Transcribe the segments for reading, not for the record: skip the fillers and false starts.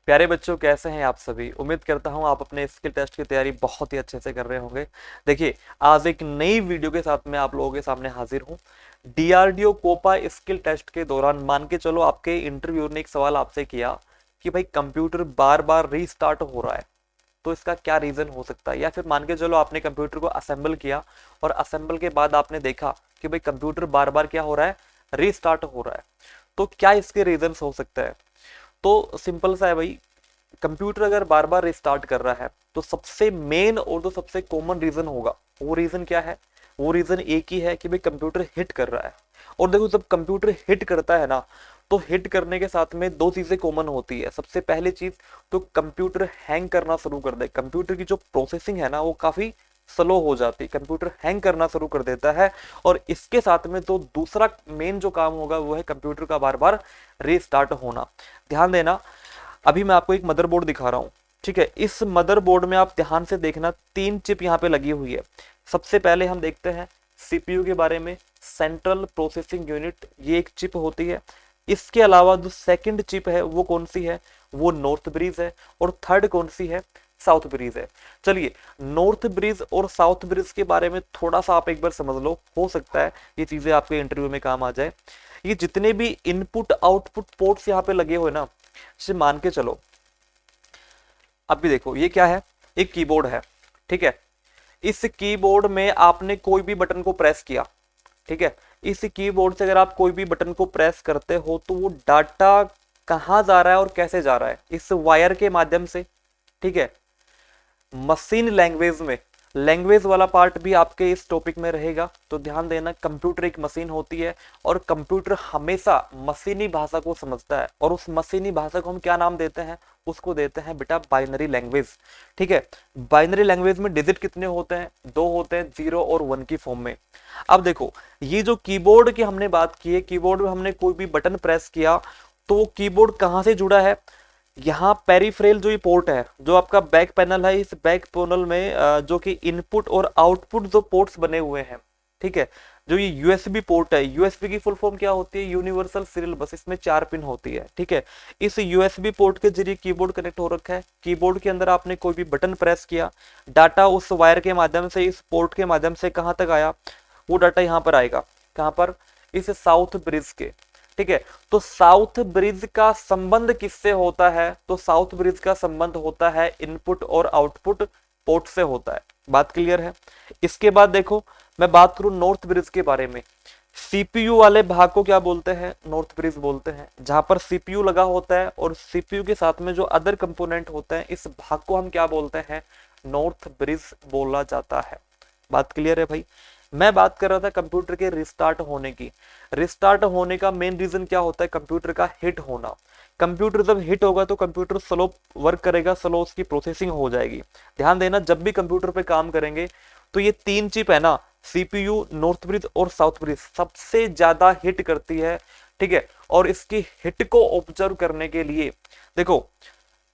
प्यारे बच्चों, कैसे हैं आप सभी। उम्मीद करता हूं आप अपने स्किल टेस्ट की तैयारी बहुत ही अच्छे से कर रहे होंगे। देखिए, आज एक नई वीडियो के साथ मैं आप लोगों के सामने हाजिर हूं। डीआरडीओ कोपा स्किल टेस्ट के दौरान मान के चलो आपके इंटरव्यू ने एक सवाल आपसे किया कि भाई कंप्यूटर बार बार रीस्टार्ट हो रहा है, तो इसका क्या रीजन हो सकता है। या फिर मान के चलो आपने कंप्यूटर को असेंबल किया और असेंबल के बाद आपने देखा कि भाई कंप्यूटर बार बार क्या हो रहा है, रीस्टार्ट हो रहा है, तो क्या इसके रीजन हो सकता है। तो सिंपल सा है भाई, कंप्यूटर अगर बार बार रिस्टार्ट कर रहा है तो सबसे मेन और तो सबसे कॉमन रीजन होगा। वो रीजन क्या है? वो रीजन एक ही है कि भाई कंप्यूटर हिट कर रहा है। और देखो, जब कंप्यूटर हिट करता है ना, तो हिट करने के साथ में दो चीजें कॉमन होती है। सबसे पहली चीज, तो कंप्यूटर हैंग करना शुरू कर दे। कंप्यूटर की जो प्रोसेसिंग है ना, वो काफी स्लो हो जाती है, कंप्यूटर हैंग करना शुरू कर देता है। और इसके साथ में तो दूसरा मेन जो काम होगा वो है कंप्यूटर का बार बार रीस्टार्ट होना। ध्यान देना, अभी मैं आपको एक मदरबोर्ड दिखा रहा हूँ, ठीक है। इस मदरबोर्ड में आप ध्यान से देखना, 3 चिप यहाँ पे लगी हुई है। सबसे पहले हम देखते हैं सीपीयू के बारे में। सेंट्रल प्रोसेसिंग यूनिट, ये एक चिप होती है। इसके अलावा जो सेकंड चिप है वो कौन सी है? वो नॉर्थ ब्रिज है। और थर्ड कौन सी है? साउथ ब्रिज है। चलिए, नॉर्थ ब्रिज और साउथ ब्रिज के बारे में थोड़ा सा आप एक बार समझ लो, हो सकता है ये चीजें आपके इंटरव्यू में काम आ जाए। ये जितने भी इनपुट आउटपुट पोर्ट्स यहाँ पे लगे हुए ना, जैसे मान के चलो, अब भी देखो ये क्या है, एक कीबोर्ड है, ठीक है। इस कीबोर्ड में आपने कोई भी बटन को प्रेस किया, ठीक है। इस कीबोर्ड से अगर आप कोई भी बटन को प्रेस करते हो तो वो डाटा कहाँ जा रहा है और कैसे जा रहा है? इस वायर के माध्यम से, ठीक है। मशीन लैंग्वेज में, लैंग्वेज वाला पार्ट भी आपके इस टॉपिक में रहेगा, तो ध्यान देना। कंप्यूटर एक मशीन होती है और कंप्यूटर हमेशा मशीनी भाषा को समझता है। और उस मशीनी भाषा को हम क्या नाम देते हैं? उसको देते हैं बेटा बाइनरी लैंग्वेज, ठीक है। बाइनरी लैंग्वेज में डिजिट कितने होते हैं? 2 होते हैं, 0 और 1 की फॉर्म में। अब देखो, ये जो कीबोर्ड की हमने बात की है, कीबोर्ड में हमने कोई भी बटन प्रेस किया तो वो कीबोर्ड कहाँ से जुड़ा है? यहाँ पेरिफेरल जो ये पोर्ट है, जो आपका बैक पैनल है, इस बैक पैनल में जो कि इनपुट और आउटपुट जो पोर्ट्स बने हुए हैं, ठीक है। जो ये यूएसबी पोर्ट है, यूएसबी की फुल फॉर्म क्या होती है? यूनिवर्सल सीरियल बस। इसमें 4 पिन होती है, ठीक है। इस यूएसबी पोर्ट के जरिए कीबोर्ड कनेक्ट हो रखा है। कीबोर्ड के अंदर आपने कोई भी बटन प्रेस किया, डाटा उस वायर के माध्यम से, इस पोर्ट के माध्यम से कहाँ तक आया? वो डाटा यहाँ पर आएगा। कहाँ पर? इस साउथ ब्रिज के, ठीक है। तो साउथ ब्रिज का संबंध किससे होता है? तो साउथ ब्रिज का संबंध होता है इनपुट और आउटपुट पोर्ट से होता है। बात क्लियर है? इसके बाद देखो, मैं बात करूं नॉर्थ ब्रिज के बारे में। सीपीयू वाले भाग को क्या बोलते हैं? नॉर्थ ब्रिज बोलते हैं। जहां पर सीपीयू लगा होता है और सीपीयू के साथ में जो अदर कंपोनेंट होते हैं, इस भाग को हम क्या बोलते हैं? नॉर्थ ब्रिज बोला जाता है। बात क्लियर है भाई? मैं बात कर रहा था कंप्यूटर के रिस्टार्ट होने की। रिस्टार्ट होने का मेन रीजन क्या होता है? कंप्यूटर का हिट होना। कंप्यूटर जब हिट होगा तो कंप्यूटर स्लो वर्क करेगा, स्लो उसकी प्रोसेसिंग हो जाएगी। ध्यान देना, जब भी कंप्यूटर पे काम करेंगे तो ये 3 चिप है ना, सीपीयू, नॉर्थ ब्रिज और साउथ ब्रिज, सबसे ज्यादा हिट करती है, ठीक है। और इसकी हिट को ऑब्जर्व करने के लिए देखो,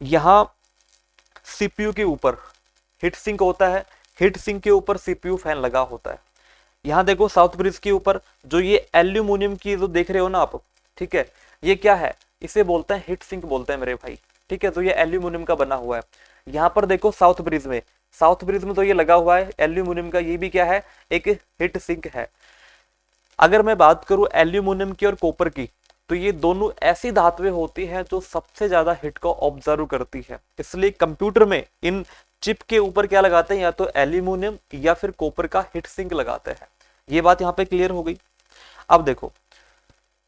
यहां सीपीयू के ऊपर हीट सिंक होता है, हीट सिंक के ऊपर सीपीयू फैन लगा होता है। यहां देखो साउथ ब्रिज के ऊपर जो ये एल्यूमिनियम की जो देख रहे हो ना आप, ठीक है, ये क्या है? इसे बोलते हैं हीट सिंक बोलते हैं मेरे भाई, ठीक है। तो ये एल्यूमिनियम का बना हुआ है। यहां पर देखो साउथ ब्रिज में, साउथ ब्रिज में तो ये लगा हुआ है एल्यूमिनियम का, ये भी क्या है? एक हीट सिंक है। अगर मैं बात करूं एल्यूमिनियम की और कॉपर की, तो ये दोनों ऐसी धातुएं होती हैं जो सबसे ज्यादा हिट को ऑब्जर्व करती है। इसलिए कंप्यूटर में इन चिप के ऊपर क्या लगाते हैं? या तो एल्यूमिनियम या फिर कॉपर का हीट सिंक लगाते हैं। ये बात यहां पे क्लियर हो गई। अब देखो,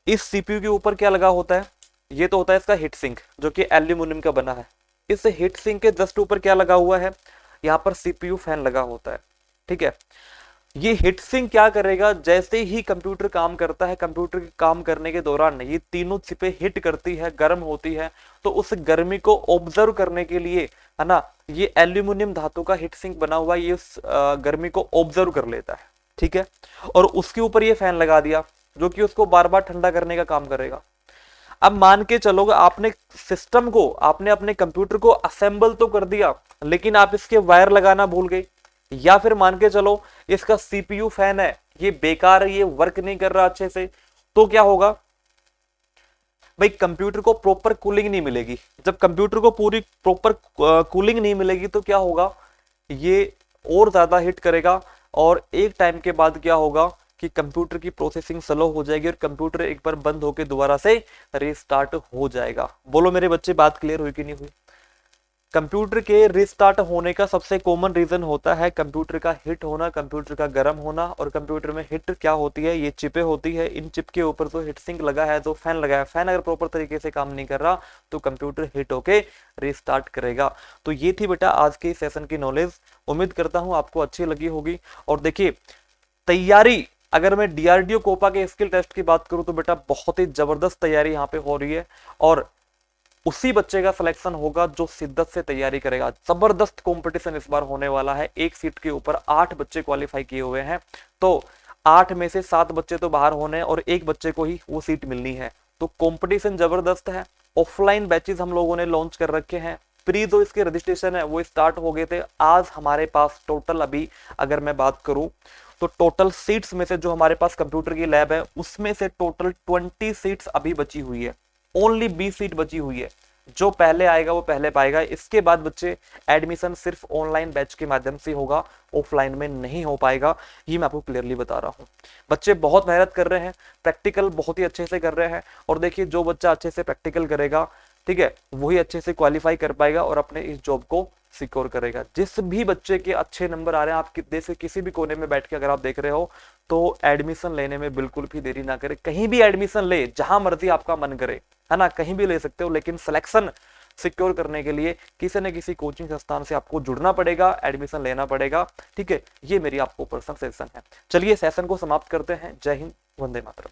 इस सीपीयू के ऊपर क्या लगा होता है? ये तो होता है इसका हीट सिंक, जो कि एल्यूमिनियम का बना है। इस हीट सिंक के जस्ट ऊपर क्या लगा हुआ है? यहाँ पर सीपीयू फैन लगा होता है, ठीक है। ये हीट सिंक क्या करेगा? जैसे ही कंप्यूटर काम करता है, कंप्यूटर के काम करने के दौरान ये तीनों चिपें हिट करती है, गर्म होती है, तो उस गर्मी को ऑब्जर्व करने के लिए, है ना, ये एल्यूमिनियम धातु का हीट सिंक बना हुआ ये उस गर्मी को ऑब्जर्व कर लेता है, ठीक है। और उसके ऊपर ये फैन लगा दिया जो कि उसको बार बार ठंडा करने का काम करेगा। अब मान के चलोगे, आपने सिस्टम को, आपने अपने कंप्यूटर को असेंबल तो कर दिया, लेकिन आप इसके वायर लगाना भूल गए। या फिर मान के चलो इसका सीपीयू फैन है, ये बेकार है, ये वर्क नहीं कर रहा अच्छे से, तो क्या होगा? भाई कंप्यूटर को प्रॉपर कूलिंग नहीं मिलेगी। जब कंप्यूटर को पूरी प्रॉपर कूलिंग नहीं मिलेगी तो क्या होगा, ये और ज्यादा हिट करेगा और एक टाइम के बाद क्या होगा कि कंप्यूटर की प्रोसेसिंग स्लो हो जाएगी और कंप्यूटर एक बार बंद होकर दोबारा से रीस्टार्ट हो जाएगा। बोलो मेरे बच्चे, बात क्लियर हुई कि नहीं हुई? कंप्यूटर के रीस्टार्ट होने का सबसे कॉमन रीजन होता है कंप्यूटर का हिट होना, कंप्यूटर का गर्म होना। और कंप्यूटर में हिट क्या होती है, ये चिपें होती है, इन चिप के ऊपर जो हीट सिंक लगा है, जो फैन लगा है, फैन अगर प्रॉपर तरीके से काम नहीं कर रहा तो कंप्यूटर हिट होके रीस्टार्ट करेगा। तो ये थी बेटा आज के सेशन की नॉलेज, उम्मीद करता हूं आपको अच्छी लगी होगी। और देखिए तैयारी, अगर मैं डीआरडीओ कोपा के स्किल टेस्ट की बात करूं तो बेटा बहुत ही जबरदस्त तैयारी यहाँ पे हो रही है और उसी बच्चे का सिलेक्शन होगा जो शिद्दत से तैयारी करेगा। जबरदस्त कंपटीशन इस बार होने वाला है, एक सीट के ऊपर 8 बच्चे क्वालिफाई किए हुए हैं, तो 8 में से 7 बच्चे तो बाहर होने और एक बच्चे को ही वो सीट मिलनी है। तो कंपटीशन जबरदस्त है। ऑफलाइन बैचेस हम लोगों ने लॉन्च कर रखे हैं, प्री जो इसके रजिस्ट्रेशन है वो स्टार्ट हो गए थे। आज हमारे पास टोटल अभी अगर मैं बात करूं तो टोटल सीट्स में से जो हमारे पास कंप्यूटर की लैब है उसमें से टोटल 20 सीट्स अभी बची हुई है, ओनली 20 सीट बची हुई है। जो पहले आएगा वो पहले पाएगा। इसके बाद बच्चे एडमिशन सिर्फ ऑनलाइन बैच के माध्यम से होगा, ऑफलाइन में नहीं हो पाएगा, ये मैं आपको क्लियरली बता रहा हूँ। बच्चे बहुत मेहनत कर रहे हैं, प्रैक्टिकल बहुत ही अच्छे से कर रहे हैं और देखिए जो बच्चा अच्छे से प्रैक्टिकल करेगा, ठीक है, वही अच्छे से क्वालिफाई कर पाएगा और अपने इस जॉब को सिक्योर करेगा। जिस भी बच्चे के अच्छे नंबर आ रहे हैं, आप देश के किसी भी कोने में बैठ के अगर आप देख रहे हो तो एडमिशन लेने में बिल्कुल भी देरी ना करें। कहीं भी एडमिशन ले, जहां मर्जी आपका मन करे, है ना, कहीं भी ले सकते हो, लेकिन सिलेक्शन सिक्योर करने के लिए किसी न किसी कोचिंग संस्थान से आपको जुड़ना पड़ेगा, एडमिशन लेना पड़ेगा, ठीक है। ये मेरी आपको पर्सनल सजेशन है। चलिए सेशन को समाप्त करते हैं। जय हिंद, वंदे मातरम।